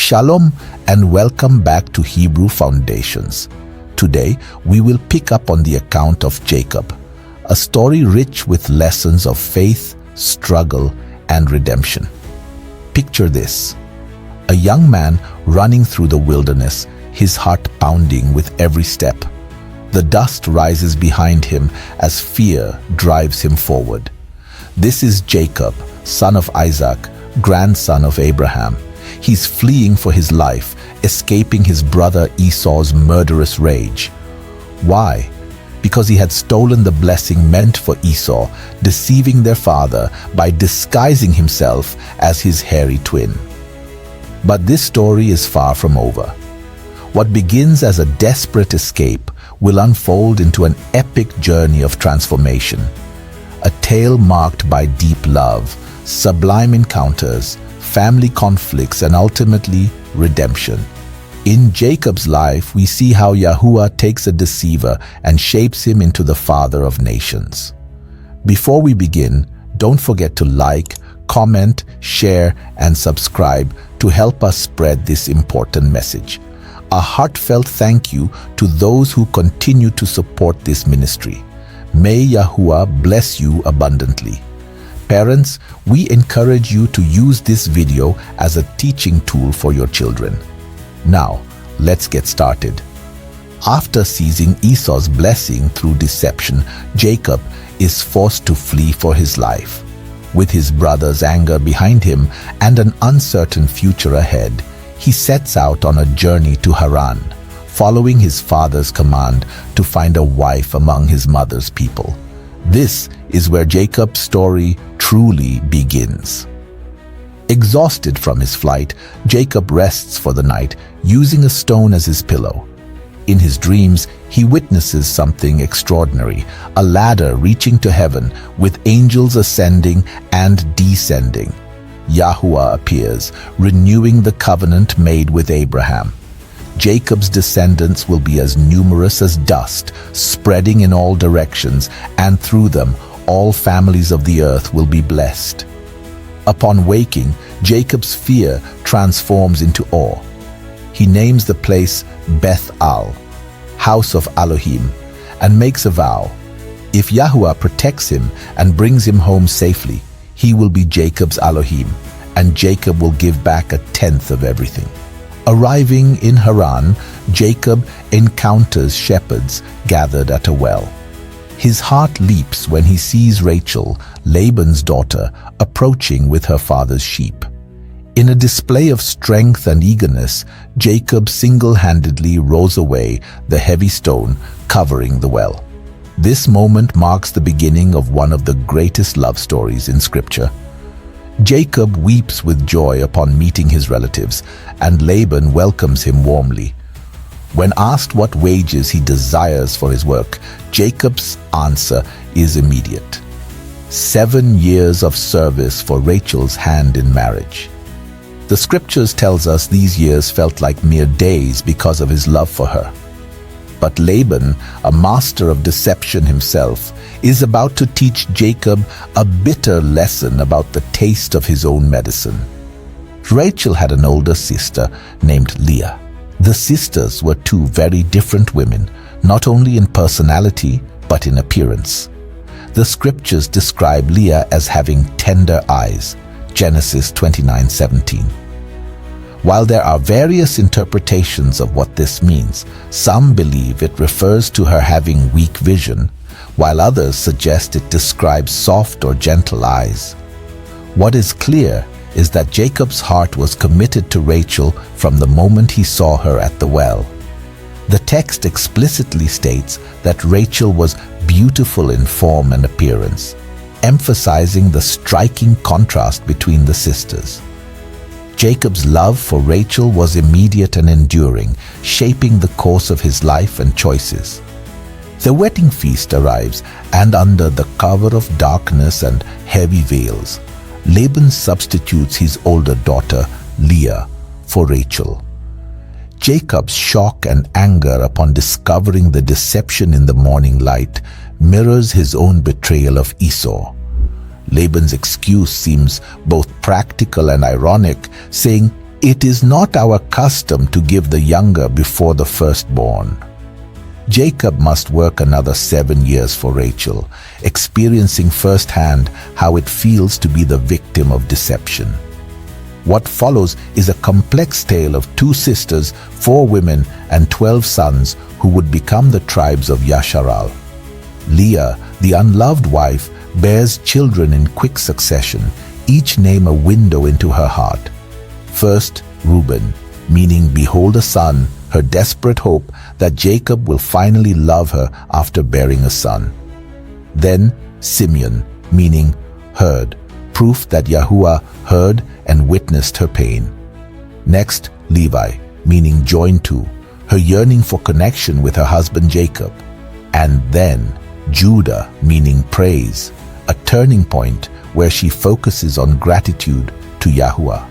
Shalom and welcome back to Hebrew Foundations. Today, we will pick up on the account of Jacob, a story rich with lessons of faith, struggle, and redemption. Picture this: a young man running through the wilderness, his heart pounding with every step. The dust rises behind him as fear drives him forward. This is Jacob, son of Isaac, grandson of Abraham. He's fleeing for his life, escaping his brother Esau's murderous rage. Why? Because he had stolen the blessing meant for Esau, deceiving their father by disguising himself as his hairy twin. But this story is far from over. What begins as a desperate escape will unfold into an epic journey of transformation. A tale marked by deep love, sublime encounters, family conflicts, and ultimately redemption. In Jacob's life, we see how Yahuah takes a deceiver and shapes him into the father of nations. Before we begin, don't forget to like, comment, share, and subscribe to help us spread this important message. A heartfelt thank you to those who continue to support this ministry. May Yahuah bless you abundantly. Parents, we encourage you to use this video as a teaching tool for your children. Now, let's get started. After seizing Esau's blessing through deception, Jacob is forced to flee for his life. With his brother's anger behind him and an uncertain future ahead, he sets out on a journey to Haran, following his father's command to find a wife among his mother's people. This is where Jacob's story truly begins. Exhausted from his flight, Jacob rests for the night, using a stone as his pillow. In his dreams, he witnesses something extraordinary, a ladder reaching to heaven with angels ascending and descending. Yahuah appears, renewing the covenant made with Abraham. Jacob's descendants will be as numerous as dust, spreading in all directions, and through them, all families of the earth will be blessed. Upon waking, Jacob's fear transforms into awe. He names the place Beth-al, house of Elohim, and makes a vow. If Yahuah protects him and brings him home safely, he will be Jacob's Elohim, and Jacob will give back 1/10 of everything. Arriving in Haran, Jacob encounters shepherds gathered at a well. His heart leaps when he sees Rachel, Laban's daughter, approaching with her father's sheep. In a display of strength and eagerness, Jacob single-handedly rolls away the heavy stone covering the well. This moment marks the beginning of one of the greatest love stories in Scripture. Jacob weeps with joy upon meeting his relatives, and Laban welcomes him warmly. When asked what wages he desires for his work, Jacob's answer is immediate: 7 years of service for Rachel's hand in marriage. The scriptures tells us these years felt like mere days because of his love for her. But Laban, a master of deception himself, is about to teach Jacob a bitter lesson about the taste of his own medicine. Rachel had an older sister named Leah. The sisters were two very different women, not only in personality, but in appearance. The scriptures describe Leah as having tender eyes, Genesis 29:17. While there are various interpretations of what this means, some believe it refers to her having weak vision, while others suggest it describes soft or gentle eyes. What is clear is that Jacob's heart was committed to Rachel from the moment he saw her at the well. The text explicitly states that Rachel was beautiful in form and appearance, emphasizing the striking contrast between the sisters. Jacob's love for Rachel was immediate and enduring, shaping the course of his life and choices. The wedding feast arrives, and under the cover of darkness and heavy veils, Laban substitutes his older daughter, Leah, for Rachel. Jacob's shock and anger upon discovering the deception in the morning light mirrors his own betrayal of Esau. Laban's excuse seems both practical and ironic, saying It is not our custom to give the younger before the firstborn. Jacob must work another 7 years for Rachel, experiencing firsthand how it feels to be the victim of deception. What follows is a complex tale of 2 sisters, 4 women, and 12 sons who would become the tribes of Yahsharal. Leah, the unloved wife, bears children in quick succession, each name a window into her heart. First, Reuben, meaning behold a son, her desperate hope that Jacob will finally love her after bearing a son. Then Simeon, meaning heard, proof that Yahuah heard and witnessed her pain. Next, Levi, meaning joined to, her yearning for connection with her husband Jacob. And then Judah, meaning praise, a turning point where she focuses on gratitude to Yahuah.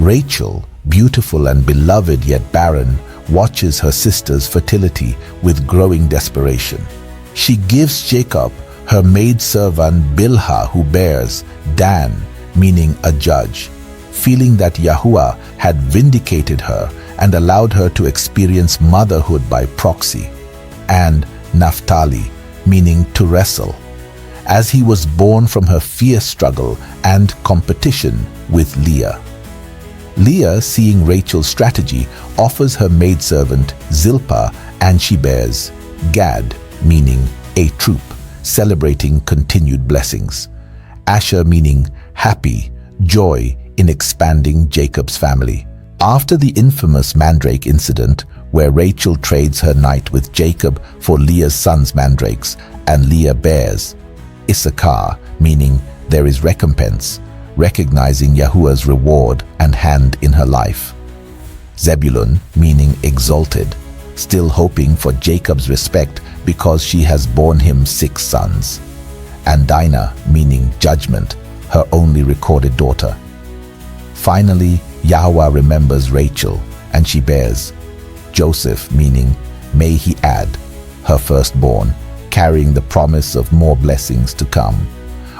Rachel, beautiful and beloved yet barren, watches her sister's fertility with growing desperation. She gives Jacob her maidservant Bilhah, who bears Dan, meaning a judge, feeling that Yahuah had vindicated her and allowed her to experience motherhood by proxy, and Naphtali, meaning to wrestle, as he was born from her fierce struggle and competition with Leah. Leah, seeing Rachel's strategy, offers her maidservant Zilpah, and she bears Gad, meaning a troop, celebrating continued blessings. Asher, meaning happy, joy in expanding Jacob's family. After the infamous mandrake incident, where Rachel trades her night with Jacob for Leah's sons' mandrakes, and Leah bears Issachar, meaning there is recompense, recognizing Yahuah's reward and hand in her life. Zebulun, meaning exalted, still hoping for Jacob's respect because she has borne him 6 sons. And Dinah, meaning judgment, her only recorded daughter. Finally, Yahuah remembers Rachel, and she bears Joseph, meaning may he add, her firstborn, carrying the promise of more blessings to come.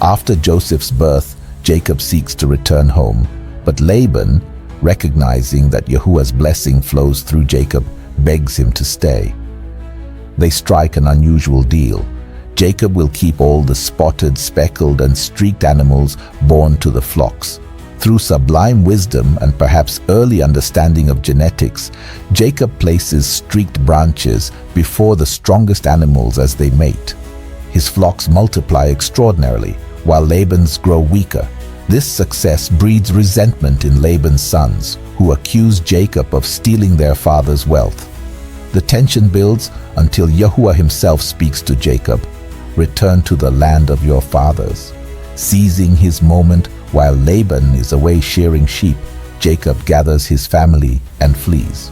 After Joseph's birth, Jacob seeks to return home, but Laban, recognizing that Yahuah's blessing flows through Jacob, begs him to stay. They strike an unusual deal. Jacob will keep all the spotted, speckled, and streaked animals born to the flocks. Through sublime wisdom and perhaps early understanding of genetics, Jacob places streaked branches before the strongest animals as they mate. His flocks multiply extraordinarily, while Laban's grow weaker. This success breeds resentment in Laban's sons, who accuse Jacob of stealing their father's wealth. The tension builds until Yahuah himself speaks to Jacob, "Return to the land of your fathers." Seizing his moment while Laban is away shearing sheep, Jacob gathers his family and flees.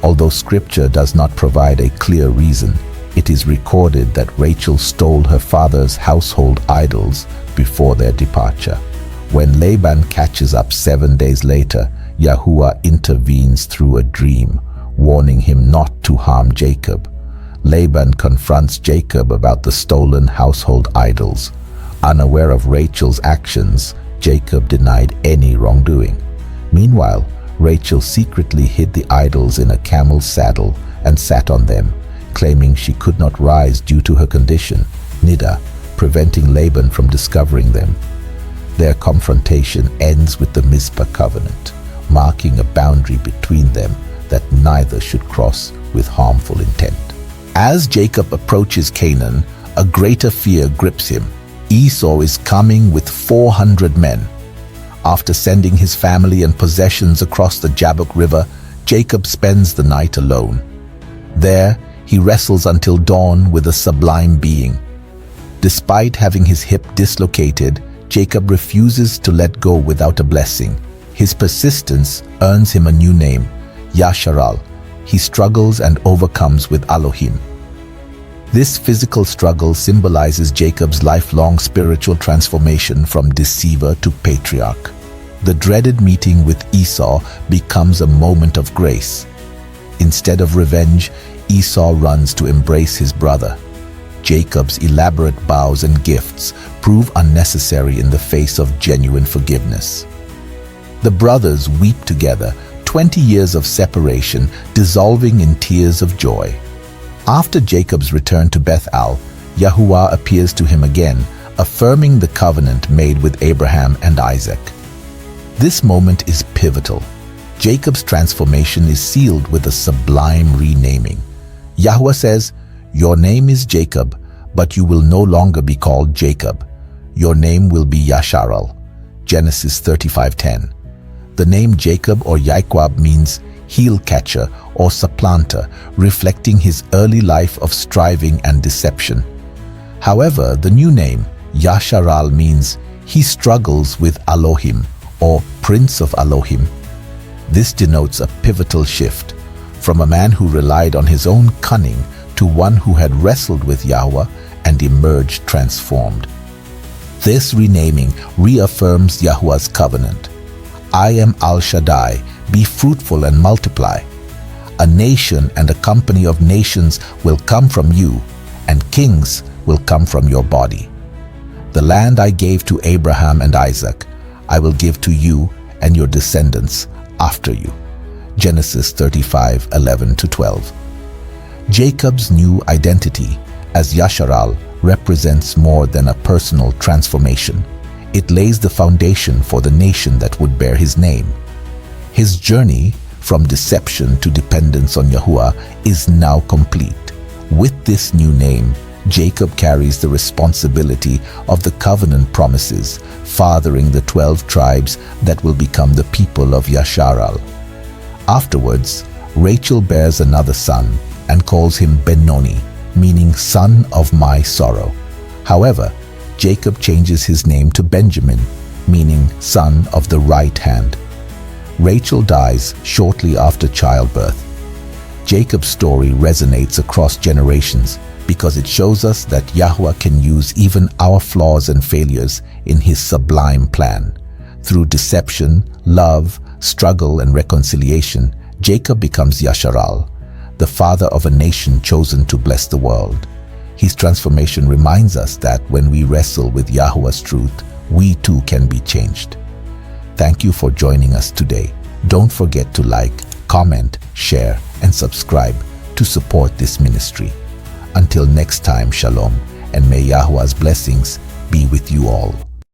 Although scripture does not provide a clear reason, it is recorded that Rachel stole her father's household idols before their departure. When Laban catches up 7 days later, Yahuah intervenes through a dream, warning him not to harm Jacob. Laban confronts Jacob about the stolen household idols. Unaware of Rachel's actions, Jacob denied any wrongdoing. Meanwhile, Rachel secretly hid the idols in a camel's saddle and sat on them, claiming she could not rise due to her condition, Nida, preventing Laban from discovering them. Their confrontation ends with the Mizpah covenant, marking a boundary between them that neither should cross with harmful intent. As Jacob approaches Canaan, a greater fear grips him. Esau is coming with 400 men. After sending his family and possessions across the Jabbok River, Jacob spends the night alone. There, he wrestles until dawn with a sublime being. Despite having his hip dislocated, Jacob refuses to let go without a blessing. His persistence earns him a new name, Yahsharal. He struggles and overcomes with Elohim. This physical struggle symbolizes Jacob's lifelong spiritual transformation from deceiver to patriarch. The dreaded meeting with Esau becomes a moment of grace. Instead of revenge, Esau runs to embrace his brother. Jacob's elaborate bows and gifts prove unnecessary in the face of genuine forgiveness. The brothers weep together, 20 years of separation dissolving in tears of joy. After Jacob's return to Bethel, Yahuah appears to him again, affirming the covenant made with Abraham and Isaac. This moment is pivotal. Jacob's transformation is sealed with a sublime renaming. Yahuah says, "Your name is Jacob, but you will no longer be called Jacob. Your name will be Yahsharal." Genesis 35:10. The name Jacob or Yahuah means heel catcher or supplanter, reflecting his early life of striving and deception. However, the new name, Yahsharal, means he struggles with Elohim or Prince of Elohim. This denotes a pivotal shift from a man who relied on his own cunning to one who had wrestled with Yahuah and emerged transformed. This renaming reaffirms Yahuah's covenant. "I am Al Shaddai, be fruitful and multiply. A nation and a company of nations will come from you, and kings will come from your body. The land I gave to Abraham and Isaac, I will give to you and your descendants after you." Genesis 35:11-12. Jacob's new identity as Yahsharal represents more than a personal transformation. It lays the foundation for the nation that would bear his name. His journey from deception to dependence on Yahuah is now complete. With this new name, Jacob carries the responsibility of the covenant promises, fathering the 12 tribes that will become the people of Yahsharal. Afterwards, Rachel bears another son and calls him Benoni, meaning son of my sorrow. However, Jacob changes his name to Benjamin, meaning son of the right hand. Rachel dies shortly after childbirth. Jacob's story resonates across generations because it shows us that Yahuah can use even our flaws and failures in his sublime plan. Through deception, love, struggle, and reconciliation, Jacob becomes Yahsharal, the father of a nation chosen to bless the world. His transformation reminds us that when we wrestle with Yahuah's truth, we too can be changed. Thank you for joining us today. Don't forget to like, comment, share, and subscribe to support this ministry. Until next time, shalom, and may Yahuah's blessings be with you all.